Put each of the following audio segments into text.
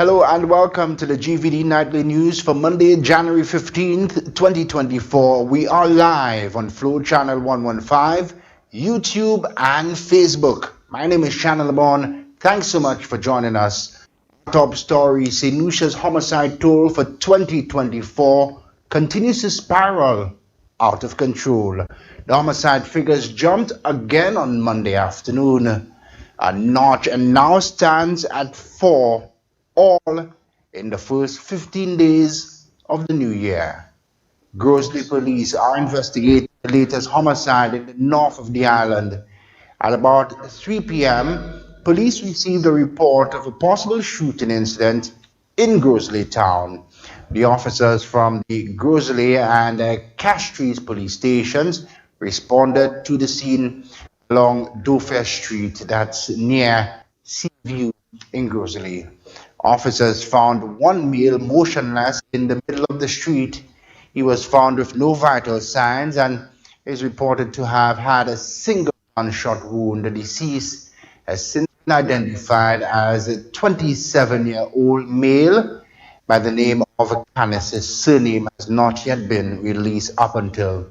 Hello and welcome to the Gvd Nightly News for Monday, January 15th, 2024. We are live on Flow Channel 115, YouTube and Facebook. My name is Shannon Lamont. Thanks so much for joining us. Top story, St. Lucia's homicide toll for 2024 continues to spiral out of control. The homicide figures jumped again on Monday afternoon, a notch, and now stands at 4, all in the first 15 days of the new year. Grosley police are investigating the latest homicide in the north of the island. At about 3 p.m., police received a report of a possible shooting incident in Grosley town. The officers from the Grosley and Castries police stations responded to the scene along Dauphin Street, that's near Seaview in Grosley. Officers found one male motionless in the middle of the street. He was found with no vital signs and is reported to have had a single gunshot wound. The deceased has since been identified as a 27-year-old male by the name of Canis. His surname has not yet been released up until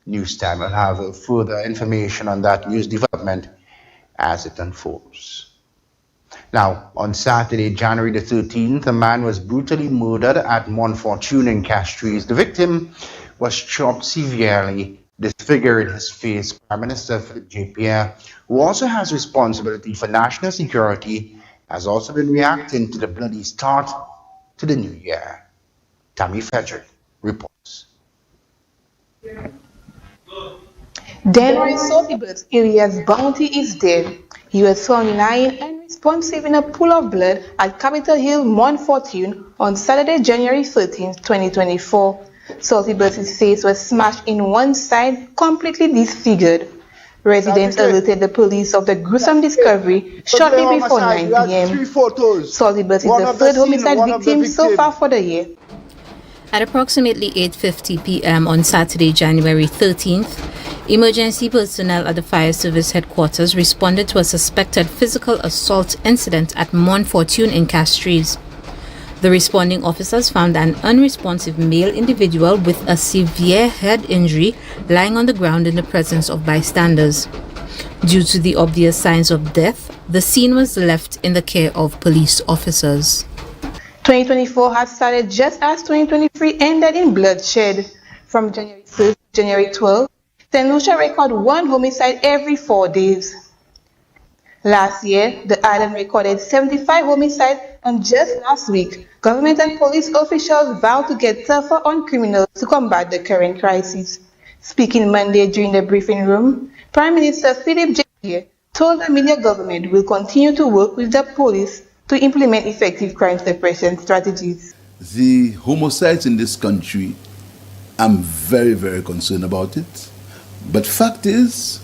news time. I'll have further information on that news development as it unfolds. Now, on Saturday, January the 13th, a man was brutally murdered at Montfortune in Castries. The victim was chopped severely, disfiguring his face. Prime Minister Philippe J. Pierre, who also has responsibility for national security, has also been reacting to the bloody start to the new year. Tammy Frederick reports. Denver Saltybirds Elias Bounty is dead. He was found lying unresponsive in a pool of blood at Capitol Hill, Montfortune on Saturday, January 13, 2024. Saltybirds' face was smashed in one side, completely disfigured. Residents alerted the police of the gruesome discovery shortly before 9 p.m. Saltybirds is the third homicide victim so far for the year. At approximately 8:50 p.m. on Saturday, January 13th, emergency personnel at the fire service headquarters responded to a suspected physical assault incident at Montfortune in Castries. The responding officers found an unresponsive male individual with a severe head injury lying on the ground in the presence of bystanders. Due to the obvious signs of death, the scene was left in the care of police officers. 2024 has started just as 2023 ended in bloodshed. From January 1st to January 12th, St. Lucia recorded one homicide every 4 days. Last year, the island recorded 75 homicides, and just last week, government and police officials vowed to get tougher on criminals to combat the current crisis. Speaking Monday during the briefing room, Prime Minister Philippe J. told the media government will continue to work with the police to implement effective crime suppression strategies. The homicides in this country, I'm very, very concerned about it. But fact is,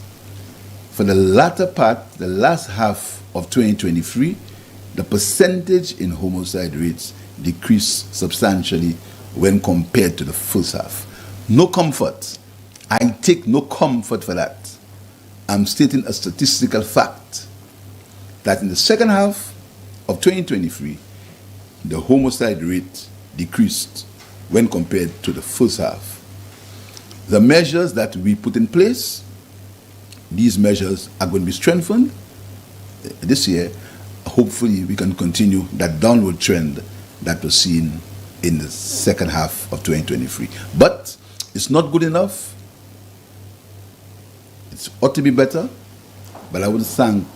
for the latter part, the last half of 2023, the percentage in homicide rates decreased substantially when compared to the first half. No comfort. I take no comfort for that. I'm stating a statistical fact that in the second half of 2023, the homicide rate decreased when compared to the first half. The measures that we put in place, these measures are going to be strengthened this year. Hopefully, we can continue that downward trend that was seen in the second half of 2023. But it's not good enough. It ought to be better. But I would thank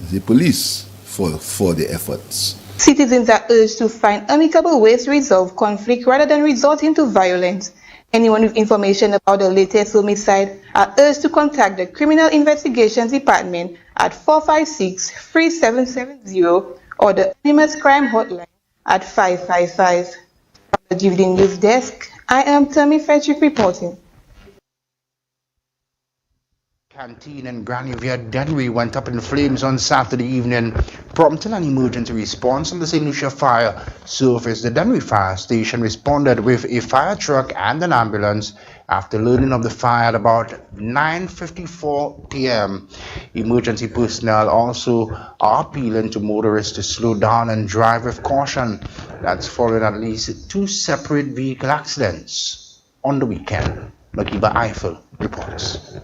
the police for the efforts. Citizens are urged to find amicable ways to resolve conflict rather than resorting to violence. Anyone with information about the latest homicide are urged to contact the Criminal Investigations Department at 456-3770 or the Anonymous Crime Hotline at 555. From the Gvd News Desk, I am Tammy Frederick reporting. Canteen in Gvd Dennery went up in flames on Saturday evening, prompting an emergency response on the St. Lucia fire surface. The Dennery fire station responded with a fire truck and an ambulance after learning of the fire at about 9:54 p.m. Emergency personnel also are appealing to motorists to slow down and drive with caution. That's following at least 2 separate vehicle accidents on the weekend. Makiba Eiffel reports.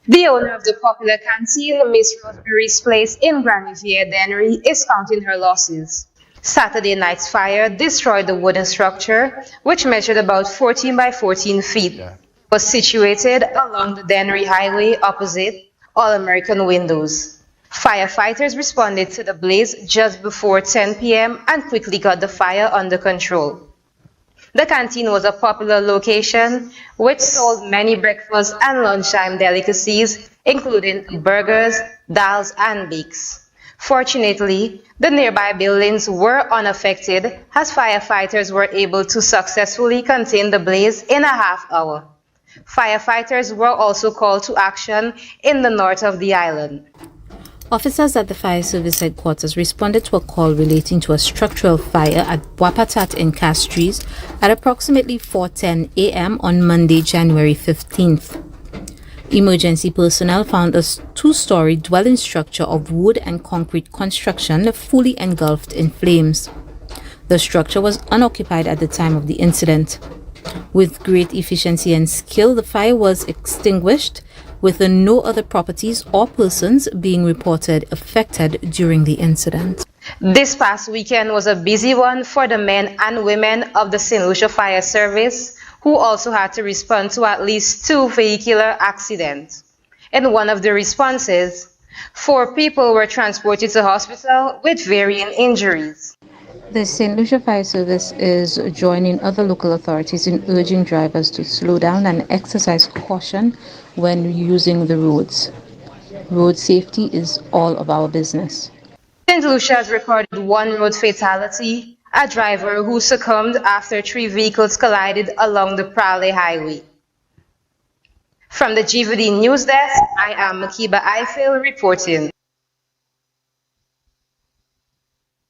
The owner of the popular canteen, Miss Roseberry's Place in Gvd Dennery, is counting her losses. Saturday night's fire destroyed the wooden structure, which measured about 14 by 14 feet. It was situated along the Dennery Highway opposite All-American Windows. Firefighters responded to the blaze just before 10 p.m. and quickly got the fire under control. The canteen was a popular location which sold many breakfast and lunchtime delicacies, including burgers, dals, and bakes. Fortunately, the nearby buildings were unaffected as firefighters were able to successfully contain the blaze in a half hour. Firefighters were also called to action in the north of the island. Officers at the fire service headquarters responded to a call relating to a structural fire at Wapatat in Castries at approximately 4:10 a.m. on Monday, January 15th. Emergency personnel found a 2-story dwelling structure of wood and concrete construction fully engulfed in flames. The structure was unoccupied at the time of the incident. With great efficiency and skill, the fire was extinguished, with no other properties or persons being reported affected during the incident. This past weekend was a busy one for the men and women of the St. Lucia Fire Service, who also had to respond to at least 2 vehicular accidents. In one of the responses, 4 people were transported to hospital with varying injuries. The St. Lucia Fire Service is joining other local authorities in urging drivers to slow down and exercise caution when using the roads. Road safety is all of our business. St. Lucia has recorded 1 road fatality, a driver who succumbed after 3 vehicles collided along the Prale Highway. From the Gvd News Desk, I am Makiba Eiffel reporting.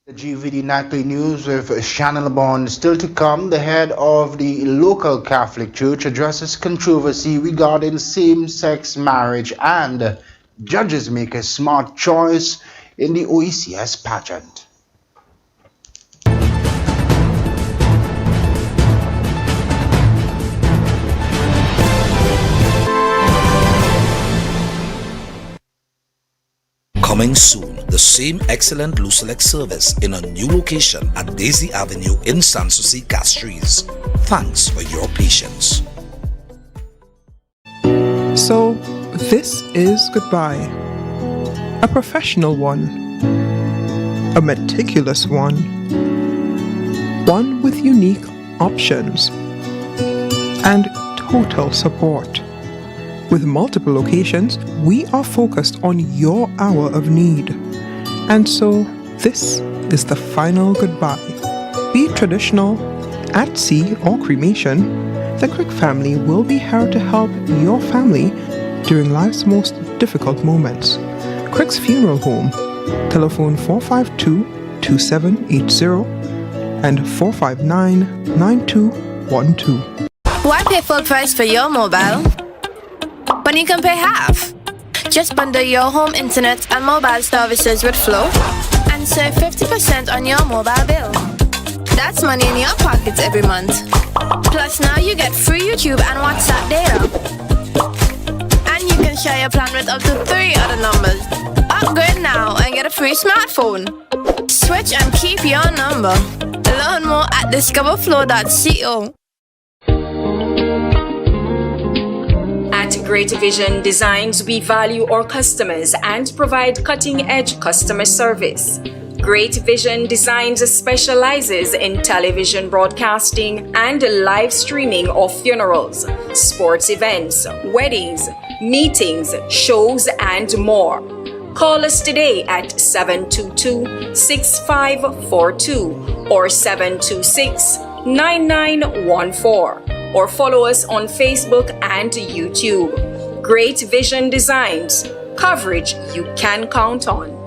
The Gvd Nightly News with Shannon Bond. Still to come, the head of the local Catholic Church addresses controversy regarding same-sex marriage, and judges make a smart choice in the OECS pageant. Coming soon, the same excellent Lucelec service in a new location at Daisy Avenue in Sanssouci, Castries. Thanks for your patience. So, this is goodbye. A professional one. A meticulous one. One with unique options. And total support. With multiple locations, we are focused on your hour of need. And so, this is the final goodbye. Be it traditional, at sea, or cremation, the Crick family will be here to help your family during life's most difficult moments. Crick's Funeral Home, telephone 452-2780 and 459-9212. Why pay full price for your mobile when you can pay half? Just bundle your home internet and mobile services with Flow and save 50% on your mobile bill. That's money in your pockets every month. Plus now you get free YouTube and WhatsApp data. And you can share your plan with up to 3 other numbers. Upgrade now and get a free smartphone. Switch and keep your number. Learn more at discoverflow.co. At Great Vision Designs, we value our customers and provide cutting-edge customer service. Great Vision Designs specializes in television broadcasting and live streaming of funerals, sports events, weddings, meetings, shows, and more. Call us today at 722-6542 or 726-9914. or follow us on Facebook and YouTube. Great Vision Designs, coverage you can count on.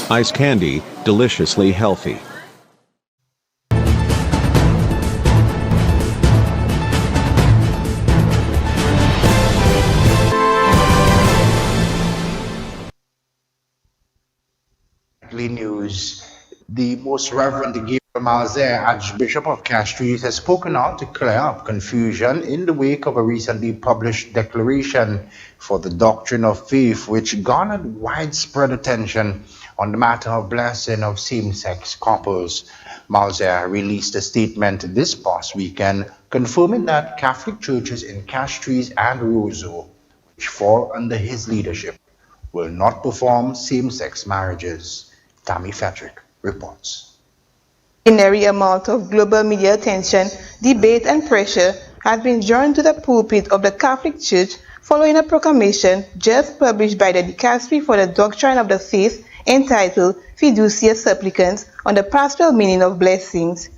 Ice candy, deliciously healthy. Nightly News. The Most Reverend Gvd Nightly, Archbishop of Castries, has spoken out to clear up confusion in the wake of a recently published declaration for the doctrine of faith, which garnered widespread attention on the matter of blessing of same-sex couples. Nightly released a statement this past weekend confirming that Catholic churches in Castries and Roseau, which fall under his leadership, will not perform same-sex marriages. Tammy Frederick reports. Extraordinary amount of global media attention, debate and pressure has been drawn to the pulpit of the Catholic Church following a proclamation just published by the Dicastery for the Doctrine of the Faith entitled Fiducia Supplicans on the Pastoral Meaning of Blessings.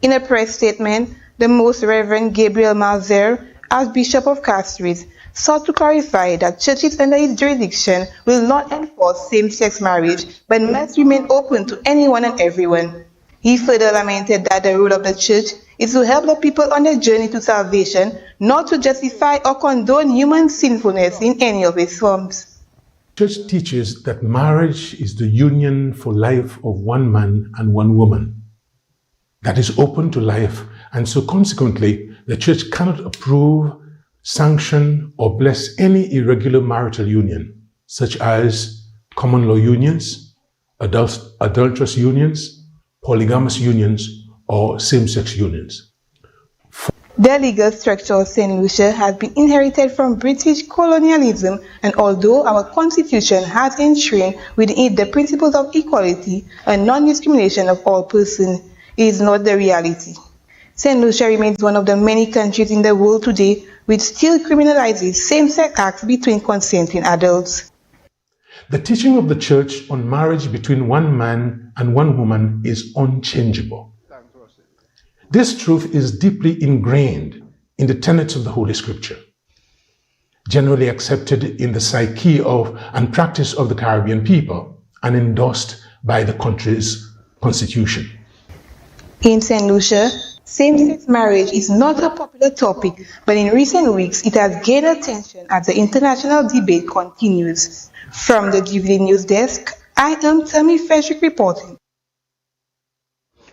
In a press statement, the Most Reverend Gabriel Malzer, Archbishop of Castries, sought to clarify that churches under his jurisdiction will not enforce same-sex marriage but must remain open to anyone and everyone. He further lamented that the role of the church is to help the people on their journey to salvation, not to justify or condone human sinfulness in any of its forms. The church teaches that marriage is the union for life of one man and one woman that is open to life, and so consequently, the church cannot approve, sanction, or bless any irregular marital union, such as common law unions, adulterous unions, polygamous unions, or same-sex unions. The legal structure of St. Lucia has been inherited from British colonialism, and although our constitution has enshrined within it the principles of equality and non-discrimination of all persons, it is not the reality. St. Lucia remains one of the many countries in the world today which still criminalizes same-sex acts between consenting adults. The teaching of the Church on marriage between one man and one woman is unchangeable. This truth is deeply ingrained in the tenets of the Holy Scripture, generally accepted in the psyche of and practice of the Caribbean people, and endorsed by the country's constitution. In St. Lucia, same-sex marriage is not a popular topic, but in recent weeks it has gained attention as the international debate continues. From the Gvd News Desk, I am Tammy Frederick reporting.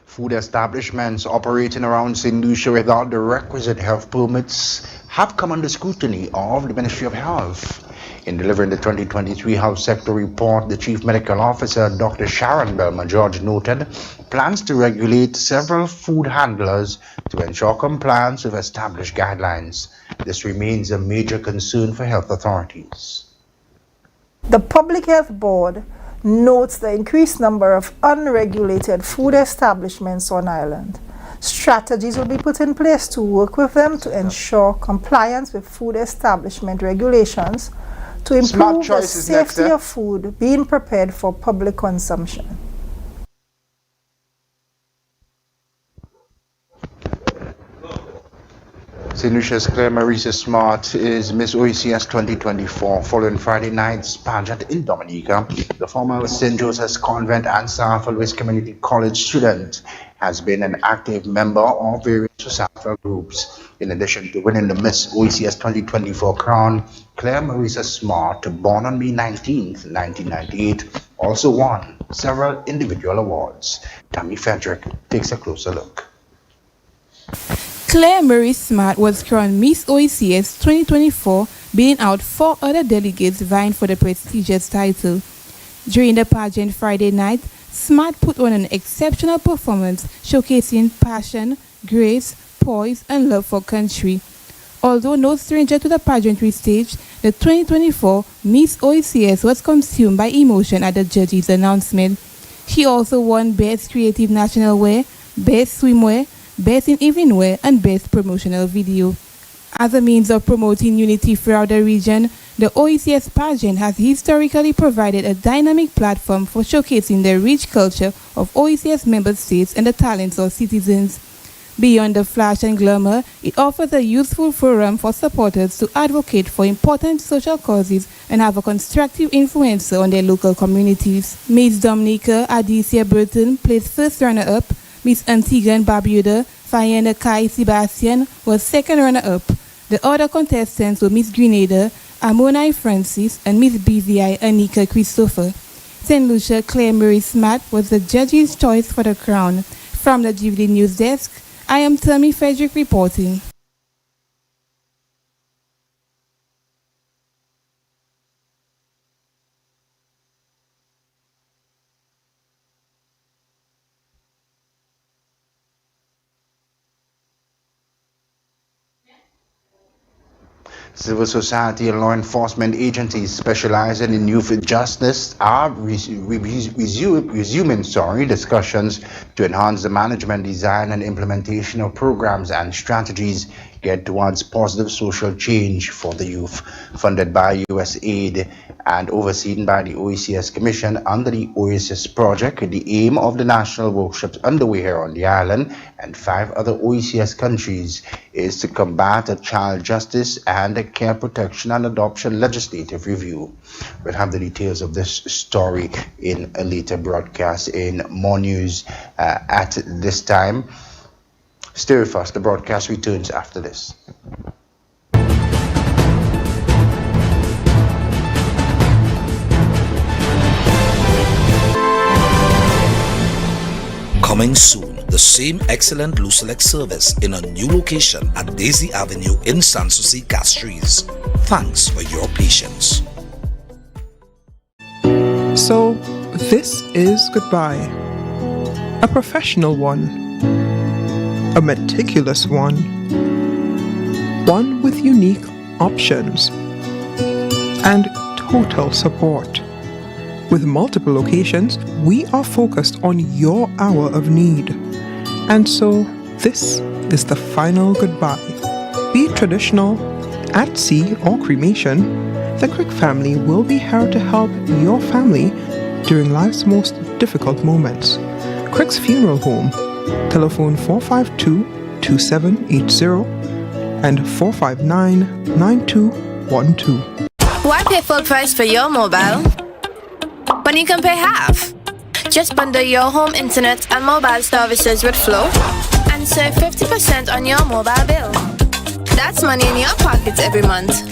Food establishments operating around St. Lucia without the requisite health permits have come under scrutiny of the Ministry of Health. In delivering the 2023 Health Sector Report, the Chief Medical Officer, Dr. Sharon Belma-George, noted plans to regulate several food handlers to ensure compliance with established guidelines. This remains a major concern for health authorities. The Public Health Board notes the increased number of unregulated food establishments on island. Strategies will be put in place to work with them to ensure compliance with food establishment regulations to improve the safety of food being prepared for public consumption. St. Lucia's Claire Marisa Smart is Miss OECS 2024. Following Friday night's pageant in Dominica, the former St. Joseph's Convent and South Louis Community College student has been an active member of various societal groups. In addition to winning the Miss OECS 2024 crown, Claire Marisa Smart, born on May 19, 1998, also won several individual awards. Tammy Frederick takes a closer look. Claire Marie Smart was crowned Miss OECS 2024, beating out 4 other delegates vying for the prestigious title. During the pageant Friday night, Smart put on an exceptional performance showcasing passion, grace, poise, and love for country. Although no stranger to the pageantry stage, the 2024 Miss OECS was consumed by emotion at the judges' announcement. She also won Best Creative National Wear, Best Swimwear, Best in Evening Wear, and Best Promotional Video. As a means of promoting unity throughout the region, the OECS pageant has historically provided a dynamic platform for showcasing the rich culture of OECS member states and the talents of citizens. Beyond the flash and glamour, it offers a useful forum for supporters to advocate for important social causes and have a constructive influence on their local communities. Miss Dominica Adicia Burton placed first runner-up. Miss Antigua and Barbuda Fayenda Kai Sebastian was second runner-up. The other contestants were Miss Grenada Amonai Francis and Miss BVI Anika Christopher. St. Lucia Claire Marie Smart was the judge's choice for the crown. From the Gvd News Desk, I am Tammy Frederick reporting. Civil society and law enforcement agencies specializing in youth justice are resuming discussions to enhance the management, design, and implementation of programs and strategies geared towards positive social change for the youth. Funded by U.S. aid and overseen by the OECS Commission under the Oasis Project, the aim of the national workshops underway here on the island and 5 other OECS countries is to combat child justice and care protection and adoption legislative review. We'll have the details of this story in a later broadcast in more news at this time. Stay with us. The broadcast returns after this. Coming soon, the same excellent Lucelec service in a new location at Daisy Avenue in Sanssouci, Castries. Thanks for your patience. So, this is goodbye. A professional one. A meticulous one. One with unique options. And total support. With multiple locations, we are focused on your hour of need. And so, this is the final goodbye. Be it traditional, at sea, or cremation, the Crick family will be here to help your family during life's most difficult moments. Crick's Funeral Home, telephone 452-2780 and 459-9212. Why pay full price for your mobile when you can pay half? Just bundle your home internet and mobile services with Flow and save 50% on your mobile bill. That's money in your pocket every month.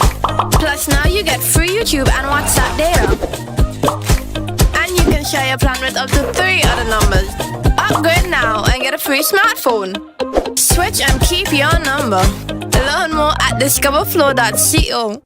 Plus now you get free YouTube and WhatsApp data. And you can share your plan with up to 3 other numbers. Upgrade now and get a free smartphone. Switch and keep your number. Learn more at discoverflow.co.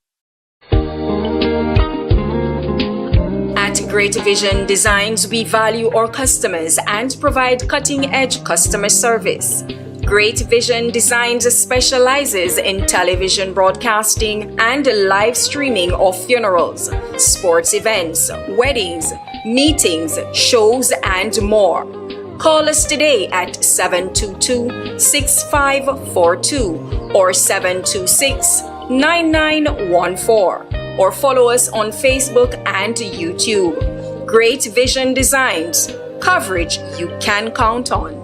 At Great Vision Designs, we value our customers and provide cutting-edge customer service. Great Vision Designs specializes in television broadcasting and live streaming of funerals, sports events, weddings, meetings, shows, and more. Call us today at 722-6542 or 726-9914 or follow us on Facebook and YouTube. Great Vision Designs, coverage you can count on.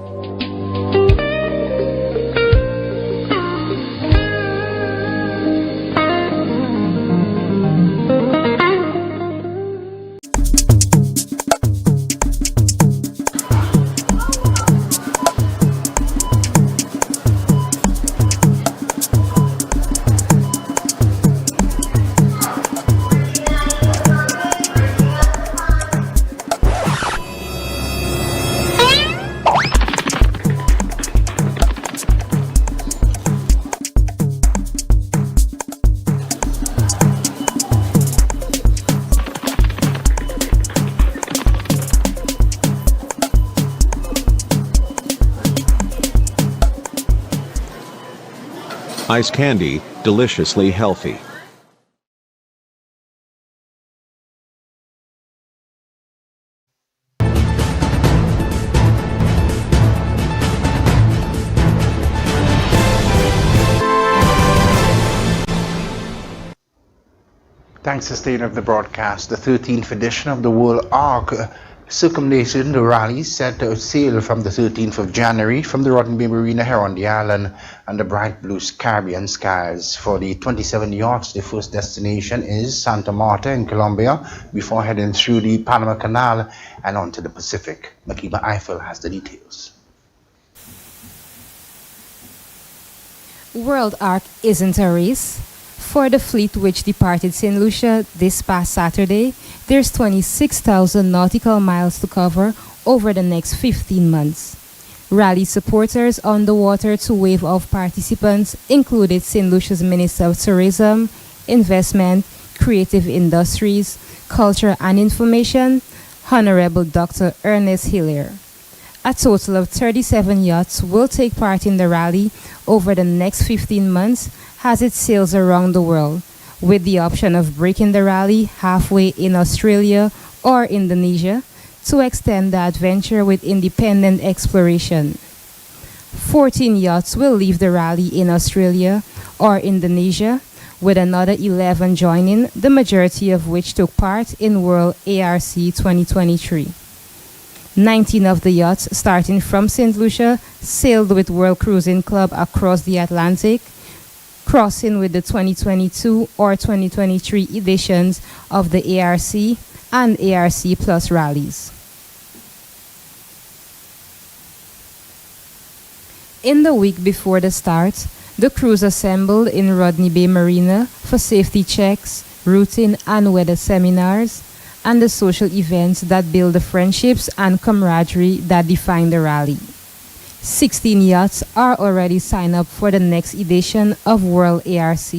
Ice candy, deliciously healthy. Thanks to staying of the broadcast. The 13th edition of the World Arc Circumnation Rally set to sail from the 13th of January from the Rodney Bay Marina here on the island under bright blue Caribbean skies. For the 27 yachts, the first destination is Santa Marta in Colombia before heading through the Panama Canal and onto the Pacific. Makiba Eiffel has the details. World Arc isn't a race. For the fleet which departed St. Lucia this past Saturday, there's 26,000 nautical miles to cover over the next 15 months. Rally supporters on the water to wave off participants included St. Lucia's Minister of Tourism, Investment, Creative Industries, Culture and Information, Honorable Dr. Ernest Hillier. A total of 37 yachts will take part in the rally over the next 15 months as it sails around the world, with the option of breaking the rally halfway in Australia or Indonesia to extend the adventure with independent exploration. 14 yachts will leave the rally in Australia or Indonesia, with another 11 joining, the majority of which took part in World ARC 2023. 19 of the yachts starting from St. Lucia sailed with World Cruising Club across the Atlantic, crossing with the 2022 or 2023 editions of the ARC and ARC Plus rallies. In the week before the start, the crews assembled in Rodney Bay Marina for safety checks, routing and weather seminars, and the social events that build the friendships and camaraderie that define the rally. 16 yachts are already signed up for the next edition of World ARC,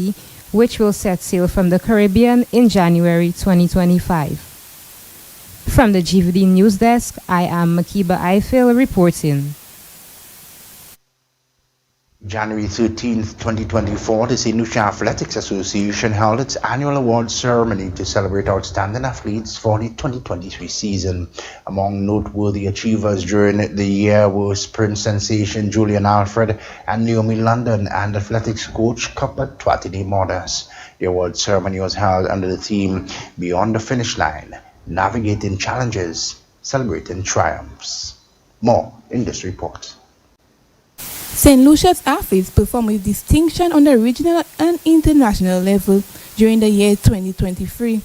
which will set sail from the Caribbean in January 2025. From the Gvd News Desk, I am Makiba Eiffel reporting. January 13th, 2024, the St. Lucia Athletics Association held its annual awards ceremony to celebrate outstanding athletes for the 2023 season. Among noteworthy achievers during the year were sprint sensation Julian Alfred and Naomi London and athletics coach Cuthbert Twatini Modas. The awards ceremony was held under the theme Beyond the Finish Line, Navigating Challenges, Celebrating Triumphs. More in this report. St. Lucia's athletes performed with distinction on the regional and international level during the year 2023.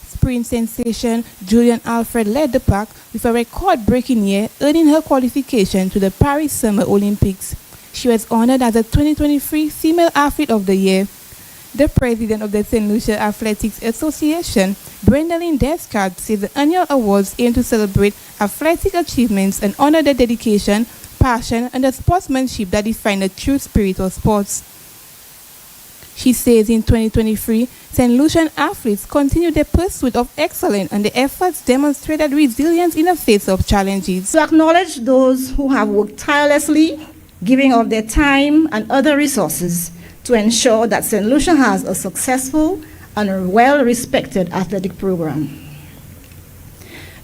Sprint sensation Julian Alfred led the pack with a record-breaking year, earning her qualification to the Paris Summer Olympics. She was honored as the 2023 Female Athlete of the Year. The president of the St. Lucia Athletics Association, Brendalyn Descard, said the annual awards aim to celebrate athletic achievements and honor the dedication, passion, and the sportsmanship that define the true spirit of sports. She says in 2023, St. Lucian athletes continue their pursuit of excellence and the efforts demonstrated resilience in the face of challenges. To acknowledge those who have worked tirelessly, giving of their time and other resources to ensure that St. Lucia has a successful and well-respected athletic program.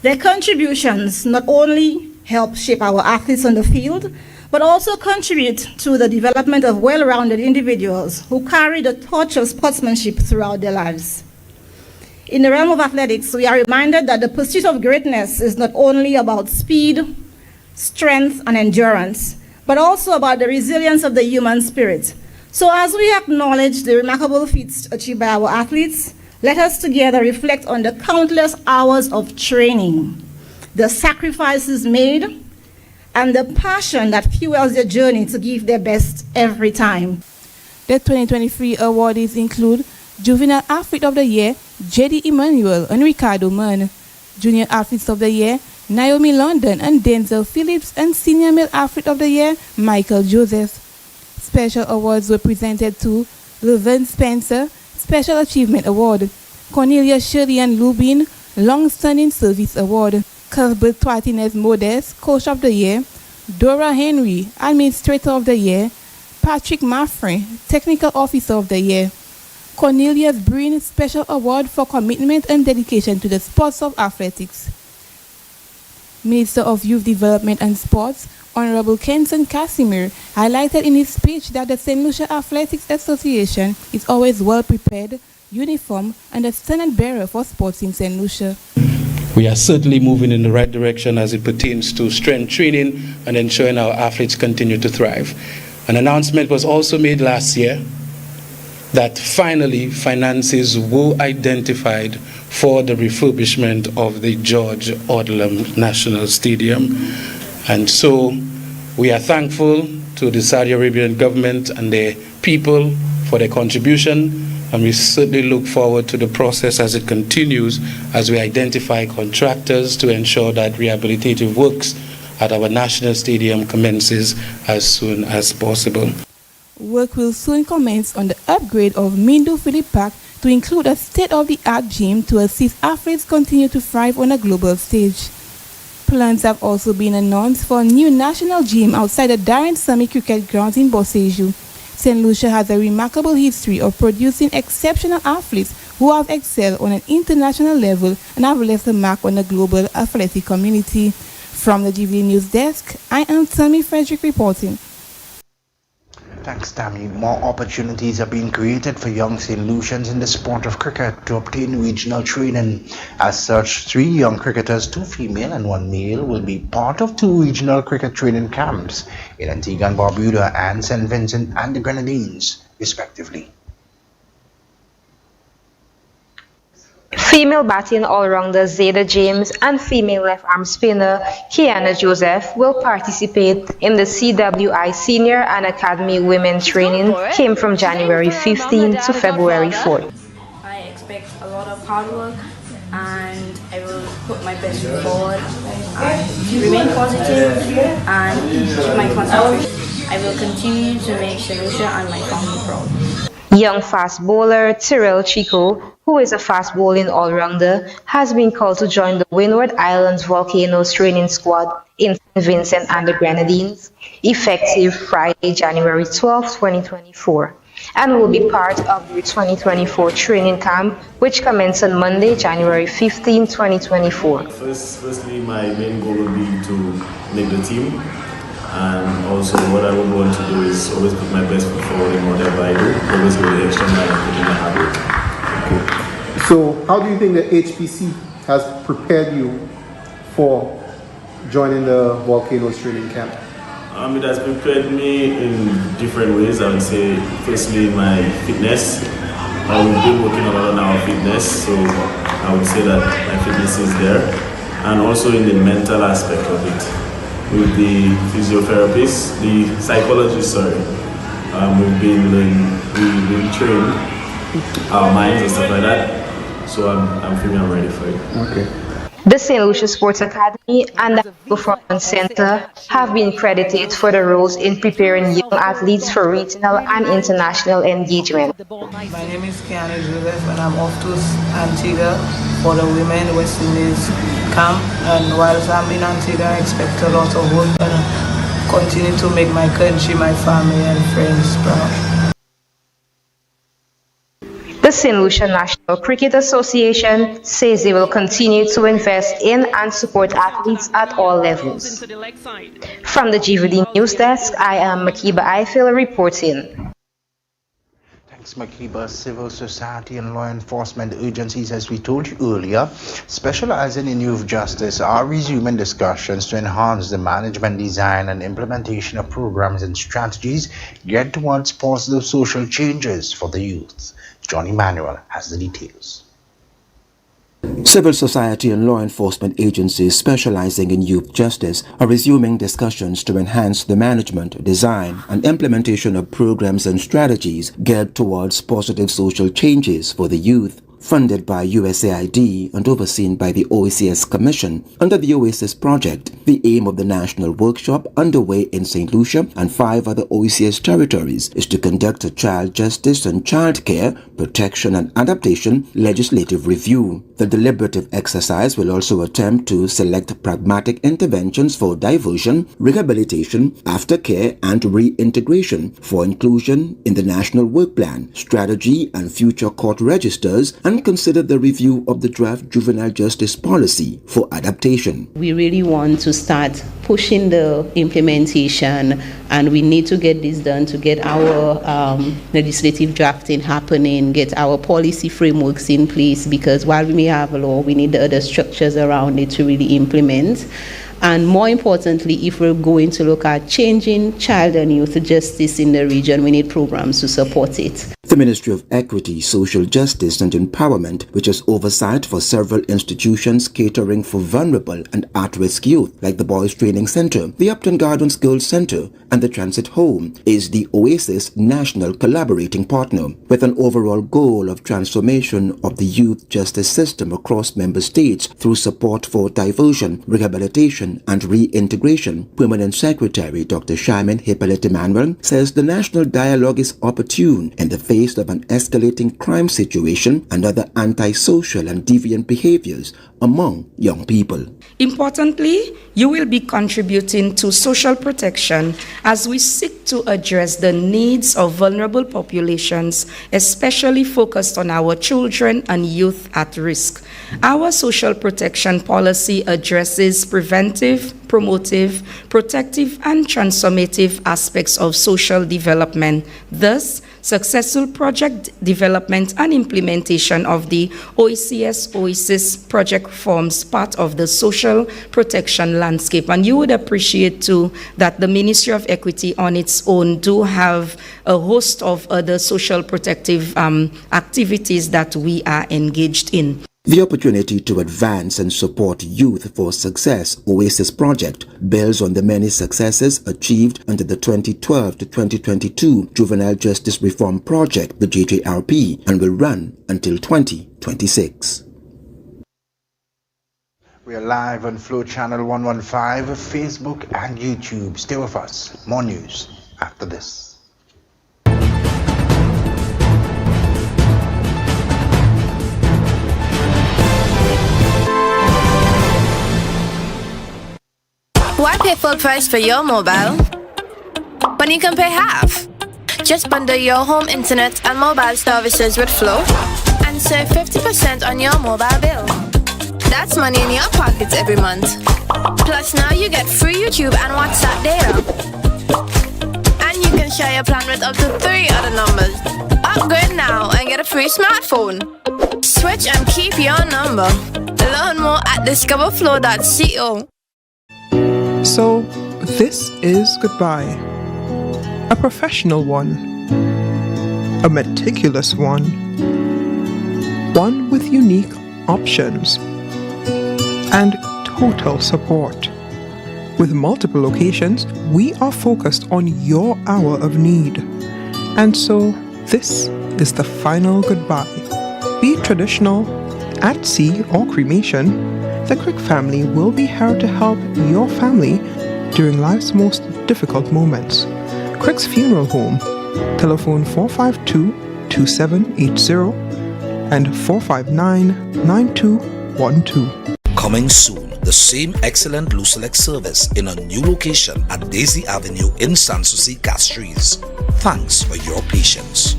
Their contributions not only help shape our athletes on the field, but also contribute to the development of well-rounded individuals who carry the torch of sportsmanship throughout their lives. In the realm of athletics, we are reminded that the pursuit of greatness is not only about speed, strength, and endurance, but also about the resilience of the human spirit. So as we acknowledge the remarkable feats achieved by our athletes, let us together reflect on the countless hours of training, the sacrifices made, and the passion that fuels their journey to give their best every time. The 2023 awardees include Juvenile Athlete of the Year, J.D. Emmanuel and Ricardo Mann, Junior Athletes of the Year, Naomi London and Denzel Phillips, and Senior Male Athlete of the Year, Michael Joseph. Special awards were presented to Levin Spencer, Special Achievement Award, Cornelia Shirley and Lubin, Long-Standing Service Award, Cuthbert Twatines Modes, Coach of the Year, Dora Henry, Administrator of the Year, Patrick Maffrey, Technical Officer of the Year. Cornelius Breen, Special Award for Commitment and Dedication to the Sports of Athletics. Minister of Youth Development and Sports, Honorable Kenson Casimir, highlighted in his speech that the St. Lucia Athletics Association is always well prepared, uniform, and a standard bearer for sports in St. Lucia. We are certainly moving in the right direction as it pertains to strength training and ensuring our athletes continue to thrive. An announcement was also made last year that finally finances were identified for the refurbishment of the George Odlum National Stadium. And so we are thankful to the Saudi Arabian government and their people for their contribution, and we certainly look forward to the process as it continues as we identify contractors to ensure that rehabilitative works at our national stadium commences as soon as possible. Work will soon commence on the upgrade of Mindu Philip Park to include a state-of-the-art gym to assist athletes continue to thrive on a global stage. Plans have also been announced for a new national gym outside the Darren Sammy Cricket Grounds in Boseju. St. Lucia has a remarkable history of producing exceptional athletes who have excelled on an international level and have left a mark on the global athletic community. From the Gvd News Desk, I am Tammy Frederick reporting. Thanks, Tammy. More opportunities are being created for young St. Lucians in the sport of cricket to obtain regional training. As such, 3 young cricketers, 2 female and 1 male, will be part of 2 regional cricket training camps in Antigua and Barbuda and St. Vincent and the Grenadines, respectively. Female batting all-rounder Zayda James and female left-arm spinner Kiana Joseph will participate in the CWI Senior and Academy Women's Training came from January 15 to February 4. I expect a lot of hard work and I will put my best foot forward and remain positive and keep my concentration. I will continue to make St. Lucia and my family proud. Young fast bowler Tyrell Chico, who is a fast bowling all-rounder, has been called to join the Windward Islands Volcanoes training squad in St. Vincent and the Grenadines, effective Friday, January 12, 2024, and will be part of the 2024 training camp, which commences on Monday, January 15, 2024. Firstly, my main goal will be to make the team. And also what I would want to do is always put my best foot forward in whatever I do, always go the extra mile and put in the hard work. Okay. So how do you think the HPC has prepared you for joining the Volcanoes training camp? It has prepared me in different ways. I would say firstly my fitness. We've been working a lot on our fitness, so I would say that my fitness is there. And also in the mental aspect of it. With the physiotherapist, the psychologist, we've been trained our minds and stuff like that. So I'm feeling I'm ready for it. Okay. The St. Lucia Sports Academy and the Performance Center have been credited for the roles in preparing young athletes for regional and international engagement. My name is Kiana Joseph and I'm off to Antigua for the Women West Indies camp, and whilst I'm in Antigua I expect a lot of work and continue to make my country, my family and friends proud. The St. Lucia National Cricket Association says they will continue to invest in and support athletes at all levels. From the Gvd News Desk, I am Makiba Eiffel reporting. Thanks, Makiba. Civil society and law enforcement agencies, as we told you earlier, specializing in youth justice, are resuming discussions to enhance the management, design and implementation of programs and strategies geared towards positive social changes for the youth. John Emmanuel has the details. Civil society and law enforcement agencies specializing in youth justice are resuming discussions to enhance the management, design, and implementation of programs and strategies geared towards positive social changes for the youth. funded by USAID and overseen by the OACS Commission under the Oasis Project. The aim of the national workshop underway in St. Lucia and 5 other OACS territories is to conduct a child justice and child care, protection and adaptation legislative review. The deliberative exercise will also attempt to select pragmatic interventions for diversion, rehabilitation, aftercare and reintegration for inclusion in the National Work Plan, strategy and future court registers, and consider the review of the draft juvenile justice policy for adaptation. We really want to start pushing the implementation, and we need to get this done to get our legislative drafting happening, get our policy frameworks in place, because while we may have a law, we need the other structures around it to really implement. And more importantly, if we're going to look at changing child and youth justice in the region, we need programs to support it. The Ministry of Equity, Social Justice and Empowerment, which has oversight for several institutions catering for vulnerable and at-risk youth, like the Boys Training Center, the Upton Gardens Girls Center, and the Transit Home, is the Oasis National Collaborating Partner, with an overall goal of transformation of the youth justice system across member states through support for diversion, rehabilitation, and reintegration. Permanent Secretary Dr. Shaimin Hippolyte Emmanuel says the national dialogue is opportune in the face of an escalating crime situation and other antisocial and deviant behaviors among young people. Importantly, you will be contributing to social protection as we seek to address the needs of vulnerable populations, especially focused on our children and youth at risk. Our social protection policy addresses preventive, promotive, protective, and transformative aspects of social development. Thus, successful project development and implementation of the OACS project forms part of the social protection landscape. And you would appreciate too that the Ministry of Equity on its own do have a host of other social protective activities that we are engaged in. The opportunity to advance and support Youth for Success Oasis project builds on the many successes achieved under the 2012 to 2022 Juvenile Justice Reform Project, the JJRP, and will run until 2026. We are live on Flow Channel 115, Facebook and YouTube. Stay with us. More news after this. Why pay full price for your mobile when you can pay half? Just bundle your home internet and mobile services with Flow and save 50% on your mobile bill. That's money in your pockets every month. Plus now you get free YouTube and WhatsApp data. And you can share your plan with up to 3 other numbers. Upgrade now and get a free smartphone. Switch and keep your number. Learn more at discoverflow.co. So, this is goodbye. A professional one. A meticulous one. One with unique options. And total support. With multiple locations, we are focused on your hour of need. And so, this is the final goodbye. Be it traditional, at sea, or cremation, the Crick family will be here to help your family during life's most difficult moments. Crick's Funeral Home, telephone 452-2780 and 459-9212. Coming soon, the same excellent Lucelec service in a new location at Daisy Avenue in Sanssouci, Castries. Thanks for your patience.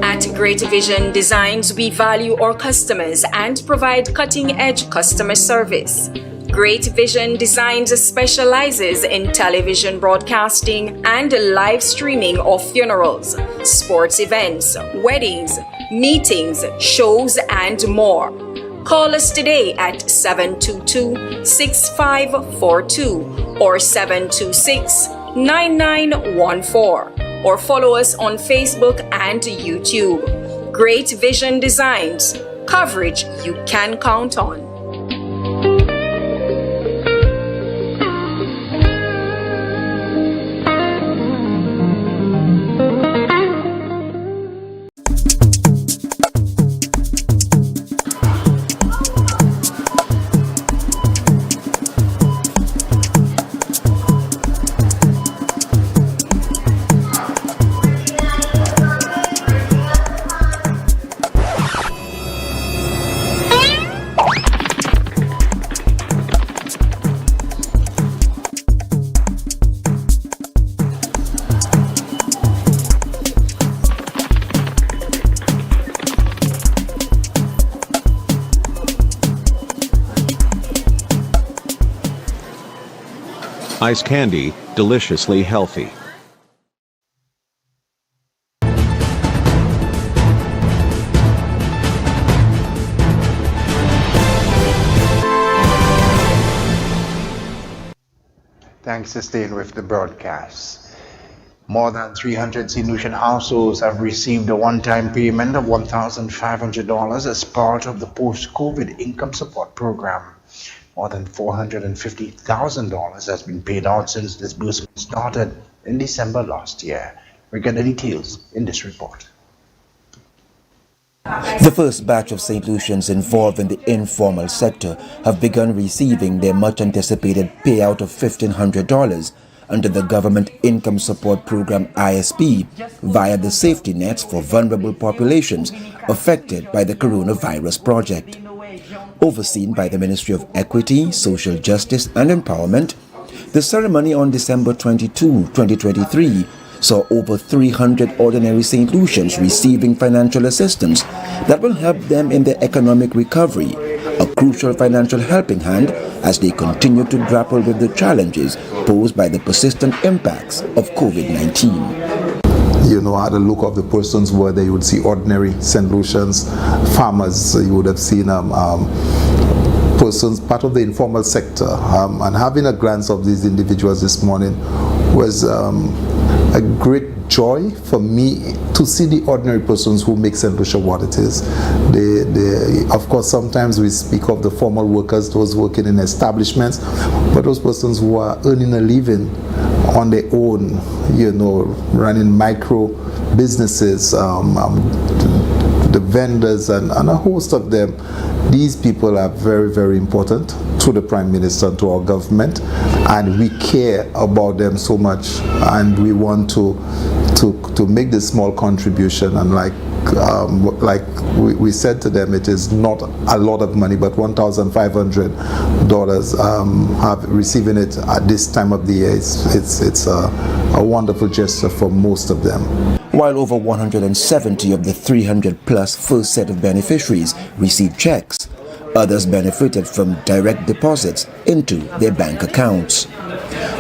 At Gvd Vision Designs, we value our customers and provide cutting-edge customer service. Gvd Vision Designs specializes in television broadcasting and live streaming of funerals, sports events, weddings, meetings, shows, and more. Call us today at 722-6542 or 726-9914. Or follow us on Facebook and YouTube. Gvd Vision Designs, coverage you can count on. Ice candy, deliciously healthy. Thanks for staying with the broadcast. More than 300 St. Lucian households have received a one-time payment of $1,500 as part of the post-COVID income support program. More than $450,000 has been paid out since disbursement started in December last year. We get the details in this report. The first batch of St. Lucians involved in the informal sector have begun receiving their much-anticipated payout of $1,500 under the Government Income Support Program ISP via the safety nets for vulnerable populations affected by the coronavirus project. Overseen by the Ministry of Equity, Social Justice and Empowerment, the ceremony on December 22, 2023 saw over 300 ordinary St. Lucians receiving financial assistance that will help them in their economic recovery, a crucial financial helping hand as they continue to grapple with the challenges posed by the persistent impacts of COVID-19. You know, at the look of the persons were there, you would see ordinary St. Lucians, farmers, you would have seen persons, part of the informal sector, and having a glance of these individuals this morning was a great joy for me to see the ordinary persons who make St. Lucia what it is. Of course, sometimes we speak of the formal workers, those working in establishments, but those persons who are earning a living on their own, you know, running micro businesses, the vendors and a host of them. These people are very, very important to the Prime Minister and to our government, and we care about them so much, and we want to make this small contribution. And like we said to them, it is not a lot of money, but $1,500 receiving it at this time of the year, it's a wonderful gesture for most of them. While over 170 of the 300-plus first set of beneficiaries received checks, others benefited from direct deposits into their bank accounts.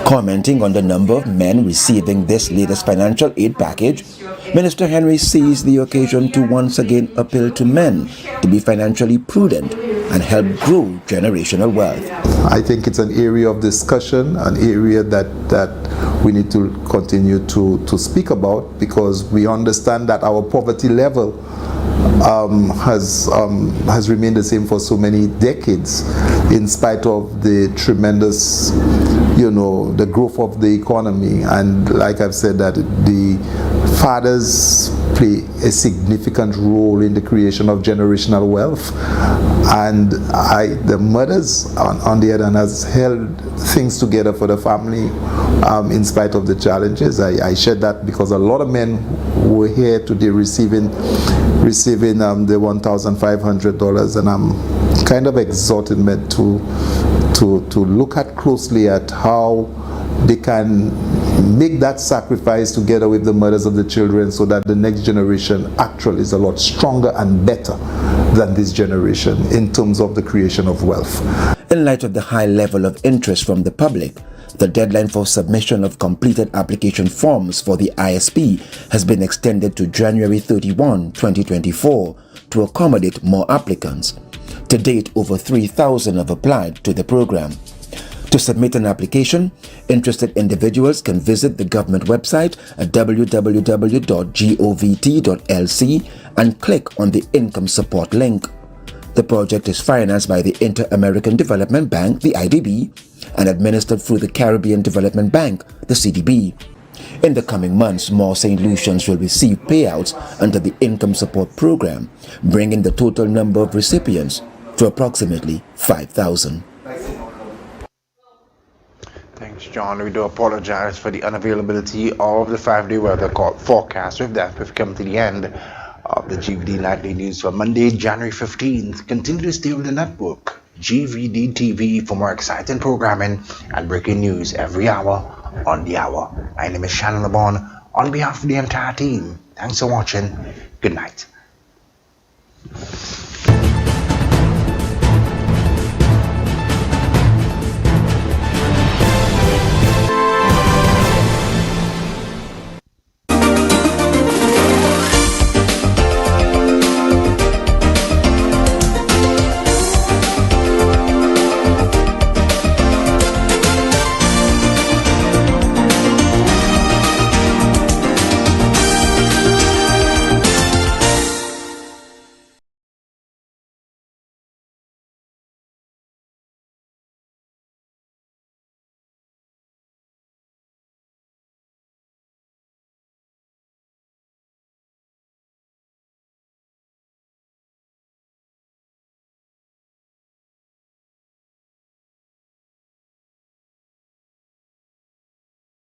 Commenting on the number of men receiving this latest financial aid package, Minister Henry seized the occasion to once again appeal to men to be financially prudent and help grow generational wealth. I think it's an area of discussion, an area that we need to continue to speak about, because we understand that our poverty level has remained the same for so many decades, in spite of the tremendous, you know, the growth of the economy. And like I've said, that the fathers play a significant role in the creation of generational wealth, and the mothers on the other hand has held things together for the family in spite of the challenges. I shared that because a lot of men were here today receiving the $1,500, and I'm kind of exhorting men to look at closely at how they can make that sacrifice together with the mothers of the children, so that the next generation actually is a lot stronger and better than this generation in terms of the creation of wealth. In light of the high level of interest from the public, the deadline for submission of completed application forms for the ISP has been extended to January 31, 2024 to accommodate more applicants. To date, over 3,000 have applied to the program. To submit an application, interested individuals can visit the government website at www.govt.lc and click on the Income Support link. The project is financed by the Inter-American Development Bank, the IDB, and administered through the Caribbean Development Bank, the CDB. In the coming months, more St. Lucians will receive payouts under the Income Support Program, bringing the total number of recipients to approximately 5,000. Thanks, John. We do apologize for the unavailability of the 5-day weather forecast. With that, we've come to the end of the Gvd Nightly News for Monday, January 15th. Continue to stay with the network, GVD TV, for more exciting programming and breaking news every hour on the hour. My name is Shannon LeBon. On behalf of the entire team, thanks for watching. Good night.